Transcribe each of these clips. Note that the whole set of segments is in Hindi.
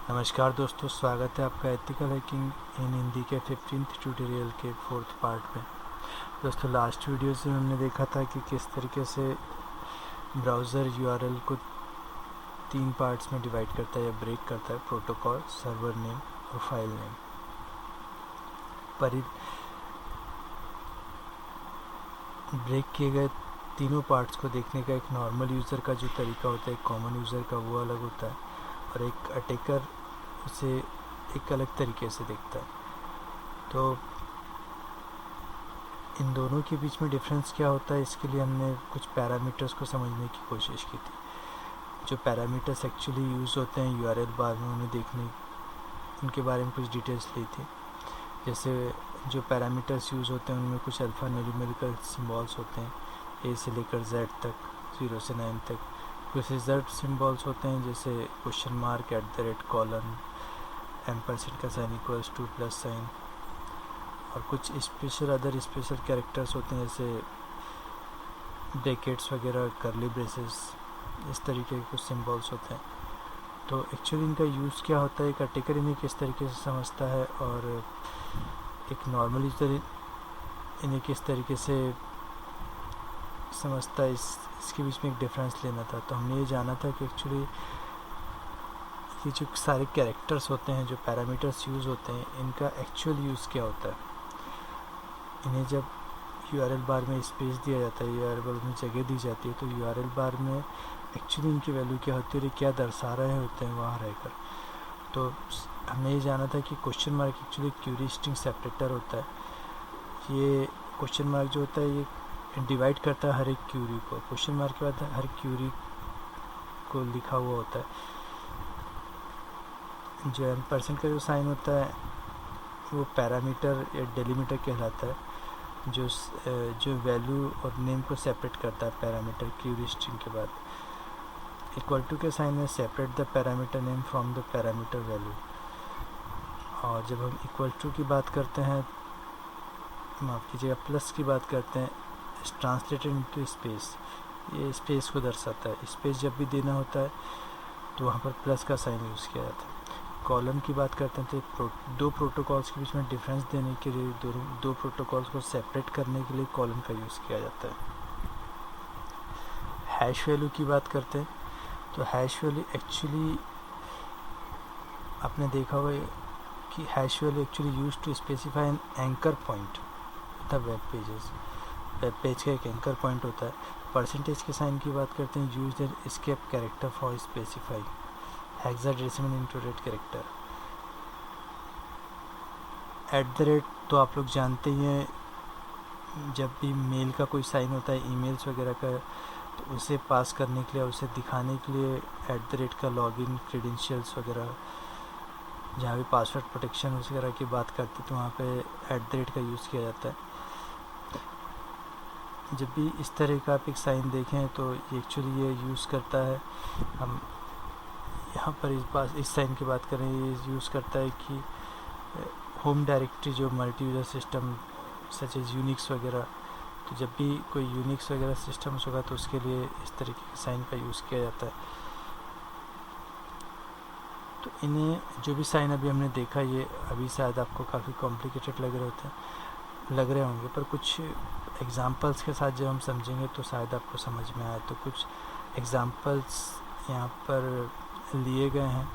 नमस्कार दोस्तों, स्वागत है आपका एथिकल हैकिंग इन हिंदी के 15th ट्यूटोरियल के 4th पार्ट में। दोस्तों, लास्ट वीडियो से हमने देखा था कि किस तरीके से ब्राउज़र यूआरएल को 3 पार्ट्स में डिवाइड करता है या ब्रेक करता है: प्रोटोकॉल, सर्वर नेम और फाइल नेम। पर ब्रेक किए गए तीनों पार्ट्स को देखने का एक नॉर्मल यूज़र का जो तरीका होता है, एक कॉमन यूज़र का, वो अलग होता है और एक अटैकर उसे एक अलग तरीके से देखता है। तो इन दोनों के बीच में डिफरेंस क्या होता है, इसके लिए हमने कुछ पैरामीटर्स को समझने की कोशिश की थी। जो पैरामीटर्स एक्चुअली यूज़ होते हैं यूआरएल बार में, उन्हें देखने उनके बारे में कुछ डिटेल्स ली थी। जैसे जो पैरामीटर्स यूज़ होते हैं उनमें कुछ अल्फ़ा न्यूमेरिकल सिंबल्स होते हैं, ए से लेकर जेड तक, 0 से 9 तक। कुछ रिजर्व सिंबल्स होते हैं जैसे क्वेश्चन मार्क, @ कॉलन, एम्परसेंड का sign equals to plus sign, और कुछ अदर स्पेशल कैरेक्टर्स होते हैं जैसे ब्रैकेट्स वगैरह, करली ब्रेसेस, इस तरीके के कुछ सिंबल्स होते हैं। तो एक्चुअली इनका यूज़ क्या होता है, एक अटैकर इन्हें किस तरीके से समझता है और एक नॉर्मल यूज़र इन्हें किस तरीके से समझता है, इसके बीच में एक डिफरेंस लेना था। तो हमने ये जाना था कि एक्चुअली ये जो सारे कैरेक्टर्स होते हैं, जो पैरामीटर्स यूज़ होते हैं, इनका एक्चुअल यूज़ क्या होता है। इन्हें जब यूआरएल बार में स्पेस दिया जाता है, यूआरएल बार में जगह दी जाती है, तो यूआरएल बार में एक्चुअली इनकी वैल्यू क्या होती है और क्या दर्शा रहे होते हैं वहाँ रहकर। तो हमने ये जाना था कि question mark actually query string separator होता है। ये क्वेश्चन मार्क जो होता है ये डिवाइड करता है हर एक क्यूरी को। क्वेश्चन मार्क के बाद हर क्यूरी को लिखा हुआ होता है। जो एम्परसेंड का जो साइन होता है वो पैरामीटर या डेलीमीटर कहलाता है, जो वैल्यू और नेम को सेपरेट करता है पैरामीटर क्यूरी स्ट्रिंग के बाद। इक्वल टू के साइन में separate the parameter name from the parameter value. और जब हम इक्वल टू की बात करते हैं, माफ़ कीजिएगा, प्लस की बात करते हैं, ट्रांसलेटेड इनटू स्पेस, ये स्पेस को दर्शाता है। स्पेस जब भी देना होता है तो वहाँ पर प्लस का साइन यूज़ किया जाता है। कॉलन की बात करते हैं तो दो प्रोटोकॉल्स के बीच में डिफरेंस देने के लिए, दो प्रोटोकॉल्स को सेपरेट करने के लिए कॉलन का यूज़ किया जाता है। हैश वैल्यू की बात करते हैं तो हैश वैल्यू एक्चुअली आपने देखा होगा कि hash value actually use to specify an anchor point the web pages. Web page का एक एंकर पॉइंट होता है। परसेंटेज के साइन की बात करते हैं, use an escape character for specifying hexadecimal included character. @ तो आप लोग जानते ही हैं, जब भी मेल का कोई साइन होता है, ईमेल्स वगैरह का, तो उसे पास करने के लिए, उसे दिखाने के लिए @ का लॉगिन क्रेडेंशियल्स वगैरह, जहाँ भी पासवर्ड प्रोटेक्शन वगैरह की बात करते तो वहाँ पे @ का यूज़ किया जाता है। जब भी इस तरह का आप एक साइन देखें तो ये एक्चुअली ये यूज़ करता है, हम यहाँ पर इस साइन की बात करें, ये यूज़ करता है कि होम डायरेक्टरी जो multi user system such as Unix वगैरह, तो जब भी कोई यूनिक्स वगैरह सिस्टम्स होगा तो उसके लिए इस तरीके के साइन का यूज़ किया जाता है। तो इन्हें जो भी साइन अभी हमने देखा, ये अभी शायद आपको काफ़ी कॉम्प्लिकेटेड लग रहे होंगे, पर कुछ एग्जांपल्स के साथ जब हम समझेंगे तो शायद आपको समझ में आए। तो कुछ एग्जांपल्स यहाँ पर लिए गए हैं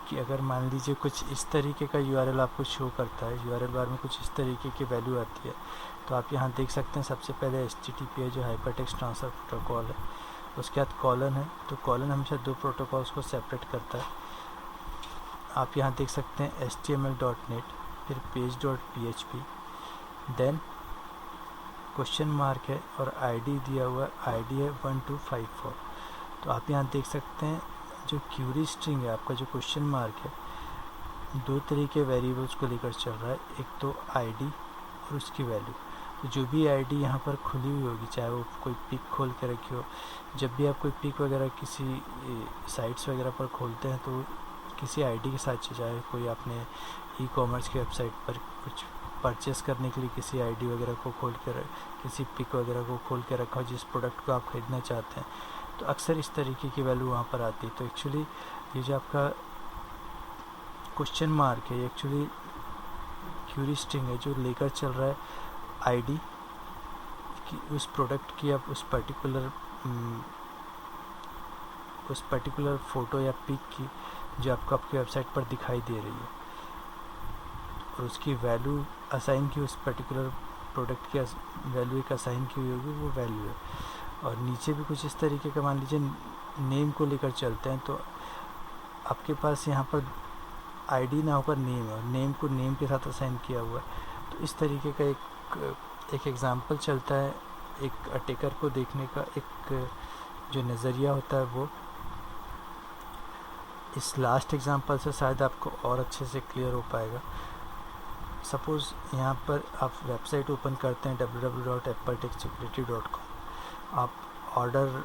कि अगर मान लीजिए कुछ इस तरीके का यूआरएल आपको शो करता है, यूआरएल बार में कुछ इस तरीके की वैल्यू आती है, तो आप यहाँ देख सकते हैं सबसे पहले HTTP है, जो हाइपरटेक्स्ट ट्रांसफ़र प्रोटोकॉल है। उसके बाद कॉलन है, तो कॉलन हमेशा दो प्रोटोकॉल्स को सेपरेट करता है। आप यहाँ देख सकते हैं HTML.net, फिर page.php, देन क्वेश्चन मार्क है और आईडी दिया हुआ आईडी है 1254। तो आप यहाँ देख सकते हैं जो क्यूरी स्ट्रिंग है, आपका जो क्वेश्चन मार्क है, दो तरीके वेरिएबल्स को लेकर चल रहा है। एक तो आईडी और उसकी वैल्यू। तो जो भी आईडी यहाँ पर खुली हुई होगी, चाहे वो कोई पिक खोल के रखी हो, जब भी आप कोई पिक वगैरह किसी साइट्स वगैरह पर खोलते हैं तो किसी आईडी के साथ, चाहे कोई आपने ई-कॉमर्स की वेबसाइट पर कुछ परचेस करने के लिए किसी आईडी वगैरह को खोल कर, किसी पिक वगैरह को खोल के रखा हो जिस प्रोडक्ट को आप ख़रीदना चाहते हैं, तो अक्सर इस तरीके की वैल्यू वहाँ पर आती है। तो एक्चुअली ये जो आपका क्वेश्चन मार्क है, ये एक्चुअली क्यूरी स्ट्रिंग है जो लेकर चल रहा है आईडी कि उस प्रोडक्ट की आप उस पर्टिकुलर फ़ोटो या पिक की जो आपको आपकी वेबसाइट पर दिखाई दे रही है, और उसकी वैल्यू असाइन की उस पर्टिकुलर प्रोडक्ट की वैल्यू एक असाइन की हुई होगी, वो वैल्यू है। और नीचे भी कुछ इस तरीके का मान लीजिए नेम को लेकर चलते हैं, तो आपके पास यहाँ पर आईडी ना होकर नेम है, नेम को नेम के साथ असाइन किया हुआ है। तो इस तरीके का एक एग्ज़ाम्पल चलता है, एक अटैकर को देखने का एक जो नज़रिया होता है वो। इस लास्ट एग्ज़ाम्पल से शायद आपको और अच्छे से क्लियर हो पाएगा। सपोज़ यहाँ पर आप वेबसाइट ओपन करते हैं www.appletechsecurity.com, आप ऑर्डर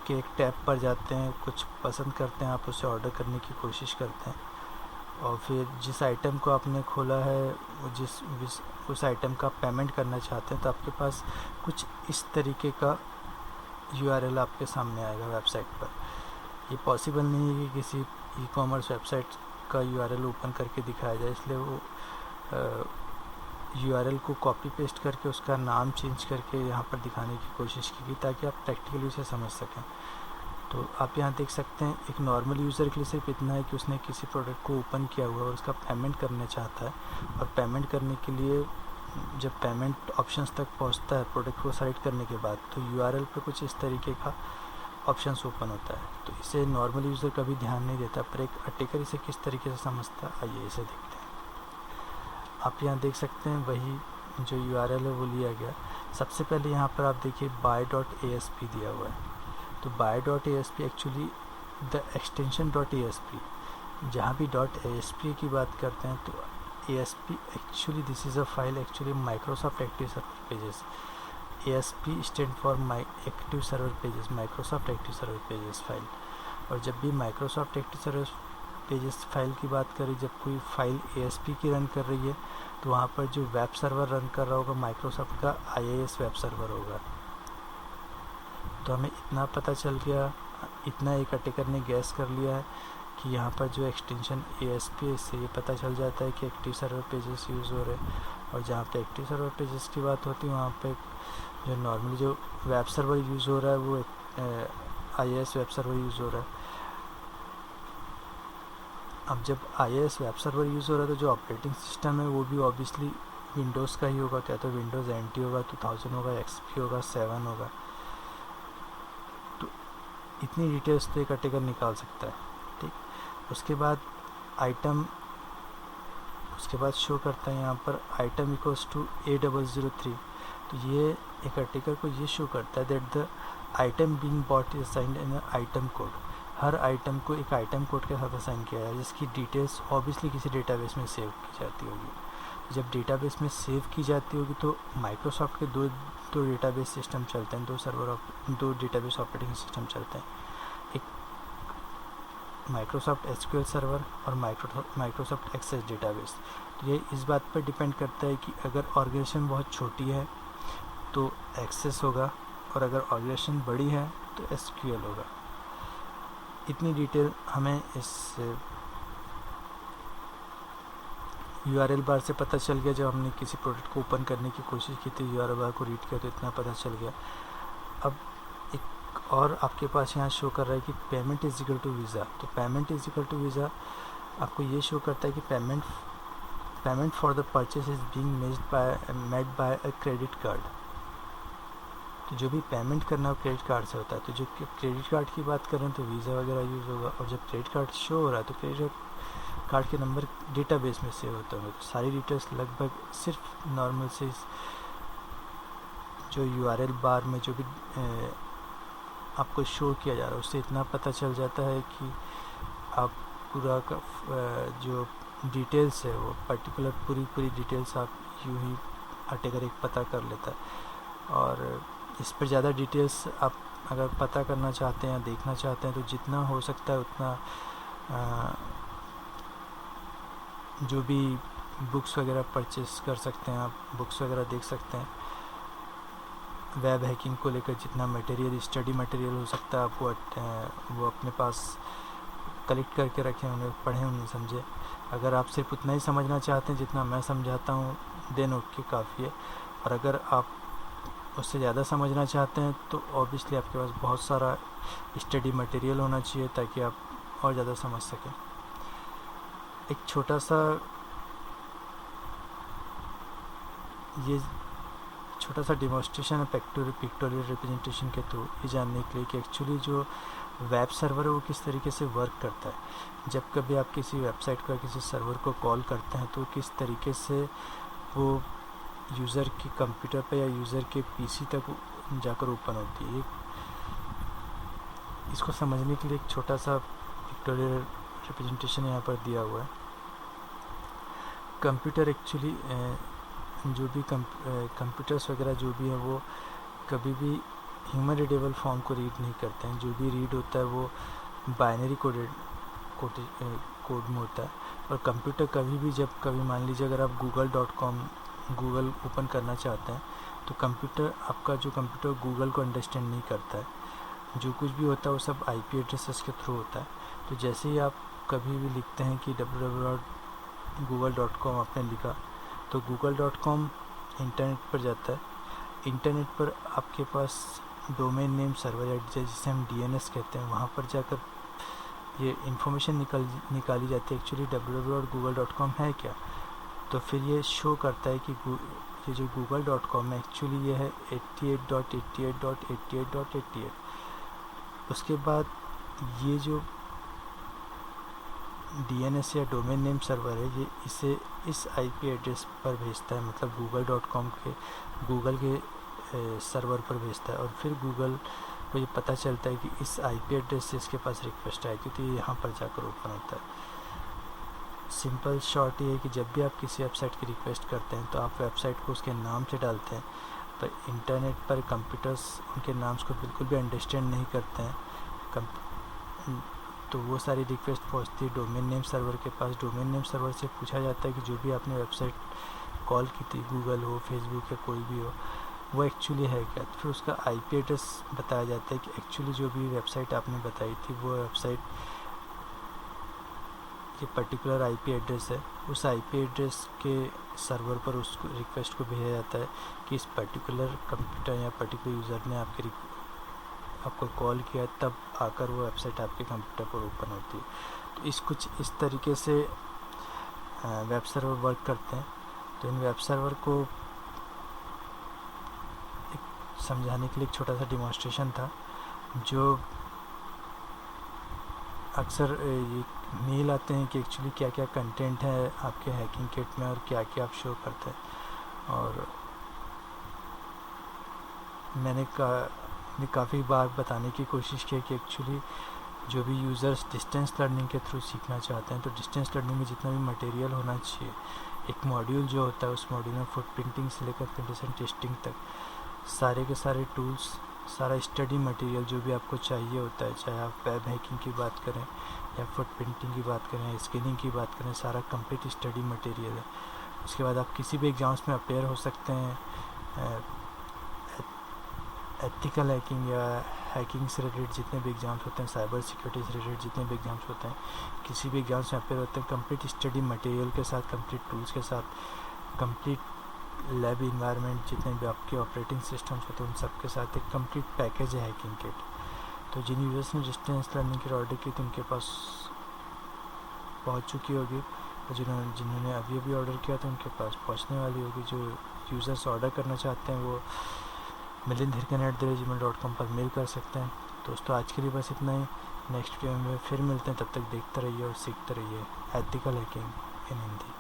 के एक टैब पर जाते हैं, कुछ पसंद करते हैं, आप उसे ऑर्डर करने की कोशिश करते हैं, और फिर जिस आइटम को आपने खोला है उस आइटम का पेमेंट करना चाहते हैं, तो आपके पास कुछ इस तरीके का URL आपके सामने आएगा वेबसाइट पर। ये पॉसिबल नहीं है कि किसी ई कॉमर्स वेबसाइट का URL ओपन करके दिखाया जाए, इसलिए वो URL को कॉपी पेस्ट करके उसका नाम चेंज करके यहाँ पर दिखाने की कोशिश की गई ताकि आप प्रैक्टिकली उसे समझ सकें। तो आप यहाँ देख सकते हैं एक नॉर्मल यूज़र के लिए सिर्फ इतना है कि उसने किसी प्रोडक्ट को ओपन किया हुआ है और उसका पेमेंट करना चाहता है, और पेमेंट करने के लिए जब पेमेंट ऑप्शंस तक पहुँचता है प्रोडक्ट को सेलेक्ट करने के बाद, तो URL पर कुछ इस तरीके का ऑप्शंस ओपन होता है। तो इसे नॉर्मल यूज़र कभी ध्यान नहीं देता, पर एक अटैकर इसे किस तरीके से समझता है, आइए इसे देखते हैं। आप यहाँ देख सकते हैं वही जो URL है वो लिया गया। सबसे पहले यहाँ पर आप देखिए buy.asp दिया हुआ है। तो buy.asp actually the extension .asp, जहाँ भी .asp की बात करते हैं तो ASP actually this is a file actually Microsoft active server pages. ASP stand for active server pages, Microsoft active server pages file. और जब भी Microsoft active server pages file की बात करें, जब कोई फाइल ASP की रन कर रही है तो वहाँ पर जो वेब सर्वर रन कर रहा होगा माइक्रोसॉफ्ट का IIS वेब सर्वर होगा। तो हमें इतना पता चल गया, इतना एक अटैकर ने गैस कर लिया है कि यहाँ पर जो एक्सटेंशन ASP है इससे ये पता चल जाता है कि एक्टिव सर्वर पेजेस यूज़ हो रहे हैं। और जहाँ पे एक्टिव सर्वर पेजेस की बात होती है वहाँ पे जो नॉर्मली जो वेब सर्वर यूज़ हो रहा है वो IIS वेब सर्वर यूज़ हो रहा है। अब जब IIS वेब सर्वर यूज़ हो रहा है तो जो ऑपरेटिंग सिस्टम है वो भी ऑब्वियसली विंडोज़ का ही होगा, क्या तो विंडोज़ NT होगा, 2000 होगा, XP होगा, 7 होगा। तो इतनी डिटेल्स तो एक अटैकर निकाल सकता है, ठीक। उसके बाद शो करता है यहाँ पर आइटम इक्वल्स टू A003। तो ये एक अटैकर को ये शो करता है that the item being bot is assigned in item code. Her item को एक आइटम कोड के साथ असाइन किया है जिसकी डिटेल्स ऑब्वियसली किसी डेटाबेस में सेव की जाती होगी। जब डेटाबेस में सेव की जाती होगी तो माइक्रोसॉफ्ट के दो डेटाबेस सिस्टम चलते हैं, दो डेटाबेस ऑपरेटिंग सिस्टम चलते हैं, एक माइक्रोसॉफ्ट SQL सर्वर और माइक्रोसॉफ्ट एक्सेस डेटाबेस। तो ये इस बात पर डिपेंड करता है कि अगर ऑर्गेनाइजेशन बहुत छोटी है तो एक्सेस होगा, और अगर ऑर्गेनाइजेशन बड़ी है तो SQL होगा। इतनी डिटेल हमें इस URL बार से पता चल गया। जब हमने किसी प्रोडक्ट को ओपन करने की कोशिश की थी URL बार को रीड किया तो इतना पता चल गया। अब एक और आपके पास यहाँ शो कर रहा है कि payment is equal to Visa. तो payment is equal to Visa आपको ये शो करता है कि payment for the purchase is being made by a credit card. तो जो भी पेमेंट करना है क्रेडिट कार्ड से होता है। तो जो क्रेडिट कार्ड की बात करें तो वीज़ा वगैरह यूज़ होगा, और जब क्रेडिट कार्ड शो हो रहा है तो क्रेडिट कार्ड के नंबर डेटाबेस में सेव होते होंगे। तो सारी डिटेल्स लगभग सिर्फ नॉर्मल से जो URL बार में जो भी आपको शो किया जा रहा है उससे इतना पता चल जाता है कि आप पूरा का जो डिटेल्स है वो पर्टिकुलर पूरी डिटेल्स आप यूँ ही अटैकर एक पता कर लेता है। और इस पर ज़्यादा डिटेल्स आप अगर पता करना चाहते हैं या देखना चाहते हैं तो जितना हो सकता है उतना जो भी बुक्स वगैरह परचेस कर सकते हैं, आप बुक्स वगैरह देख सकते हैं। वेब हैकिंग को लेकर जितना मटेरियल, स्टडी मटेरियल हो सकता है आप वो अपने पास कलेक्ट करके रखें, उन्हें पढ़ें, उन्हें समझें। अगर आप सिर्फ उतना ही समझना चाहते हैं जितना मैं समझाता हूँ, देन ओके, काफ़ी है। और अगर आप उससे ज़्यादा समझना चाहते हैं तो ऑब्वियसली आपके पास बहुत सारा स्टडी मटेरियल होना चाहिए ताकि आप और ज़्यादा समझ सकें। एक छोटा सा डेमोन्स्ट्रेशन है पिक्टोरियल रिप्रेजेंटेशन के थ्रू, ये जानने के लिए कि एक्चुअली जो वेब सर्वर है वो किस तरीके से वर्क करता है। जब कभी आप किसी वेबसाइट को या किसी सर्वर को कॉल करते हैं तो किस तरीके से वो यूज़र के कंप्यूटर पे या यूज़र के पीसी तक जाकर ओपन होती है। इसको समझने के लिए एक छोटा सा पिक्टोरियल रिप्रेजेंटेशन यहाँ पर दिया हुआ है। कंप्यूटर एक्चुअली जो भी कंप्यूटर्स वगैरह जो भी है वो कभी भी ह्यूमन रीडेबल फॉर्म को रीड नहीं करते हैं। जो भी रीड होता है वो बाइनरी कोड में होता है। और कंप्यूटर कभी भी, जब कभी मान लीजिए अगर आप गूगल ओपन करना चाहते हैं तो आपका जो कंप्यूटर गूगल को अंडरस्टैंड नहीं करता है। जो कुछ भी होता है वो सब IP एड्रेसेस के थ्रू होता है। तो जैसे ही आप कभी भी लिखते हैं कि www.google.com आपने लिखा तो google.com इंटरनेट पर जाता है। इंटरनेट पर आपके पास डोमेन नेम सर्वर एड्रेस, जिसे हम DNS कहते हैं, वहाँ पर जाकर ये इन्फॉर्मेशन निकाली जाती है एक्चुअली www.google.com है क्या। तो फिर ये शो करता है कि ये जो google.com है एक्चुअली ये है 88.88.88.88। उसके बाद ये जो DNS या डोमेन नेम सर्वर है ये इसे इस IP एड्रेस पर भेजता है, मतलब गूगल के सर्वर पर भेजता है। और फिर गूगल को ये पता चलता है कि इस IP एड्रेस से इसके पास रिक्वेस्ट आई थी, तो ये यहाँ पर जाकर ओपन होता है। सिंपल शॉर्ट ये है कि जब भी आप किसी वेबसाइट की रिक्वेस्ट करते हैं तो आप वेबसाइट को उसके नाम से डालते हैं, पर इंटरनेट पर कंप्यूटर्स उनके नाम्स को बिल्कुल भी अंडरस्टैंड नहीं करते हैं। तो वो सारी रिक्वेस्ट पहुंचती है डोमेन नेम सर्वर के पास। डोमेन नेम सर्वर से पूछा जाता है कि जो भी आपने वेबसाइट कॉल की थी, गूगल हो, फेसबुक या कोई भी हो, वो एक्चुअली है क्या। फिर उसका IP एड्रेस बताया जाता है कि एक्चुअली जो भी वेबसाइट आपने बताई थी वो वेबसाइट ये पर्टिकुलर IP एड्रेस है। उस IP एड्रेस के सर्वर पर उस रिक्वेस्ट को भेजा जाता है कि इस पर्टिकुलर कंप्यूटर या पर्टिकुलर यूज़र ने आपको कॉल किया, तब आकर वो वेबसाइट आपके कंप्यूटर पर ओपन होती है। तो कुछ इस तरीके से वेब सर्वर वर्क करते हैं। तो इन वेब सर्वर को समझाने के लिए एक छोटा सा डेमोन्स्ट्रेशन था। जो अक्सर ये मेल आते हैं कि एक्चुअली क्या क्या कंटेंट है आपके हैकिंग किट में और क्या क्या आप शो करते हैं। और मैंने काफ़ी बार बताने की कोशिश की कि एक्चुअली जो भी यूज़र्स डिस्टेंस लर्निंग के थ्रू सीखना चाहते हैं तो डिस्टेंस लर्निंग में जितना भी मटेरियल होना चाहिए, एक मॉड्यूल जो होता है उस मॉड्यूल में फुटप्रिंटिंग से लेकर कंडीशन टेस्टिंग तक सारे के सारे टूल्स, सारा स्टडी मटेरियल जो भी आपको चाहिए होता है, चाहे आप वेब हैकिंग की बात करें या फुटप्रिंटिंग की बात करें, स्कैनिंग की बात करें, सारा कंप्लीट स्टडी मटेरियल है। उसके बाद आप किसी भी एग्ज़ाम्स में अपेयर हो सकते हैं। एथिकल हैकिंग या हैकिंग से रिलेटेड जितने भी एग्ज़ाम्स होते हैं, साइबर सिक्योरिटी से रिलेटेड जितने भी एग्ज़ाम्स होते हैं, किसी भी एग्ज़ाम्स में अपेयर होते हैं, कंप्लीट स्टडी मटेरियल के साथ, कंप्लीट टूल्स के साथ, कंप्लीट लैब इन्वायरमेंट, जितने भी आपके ऑपरेटिंग सिस्टम्स होते हैं उन सब के साथ एक कंप्लीट पैकेज है हैकिंग किट। तो जिन यूज़र्स ने डिस्टेंस लर्निंग की ऑर्डर की थी उनके पास पहुंच चुकी होगी, और जिन्होंने अभी ऑर्डर किया था उनके पास पहुंचने वाली होगी। जो यूज़र्स ऑर्डर करना चाहते हैं वो milind@gmail.com पर मेल कर सकते हैं। दोस्तों आज के लिए बस इतना ही। नेक्स्ट वीडियो में फिर मिलते हैं, तब तक देखते रहिए और सीखते रहिए एथिकल हैकिंग इन हिंदी।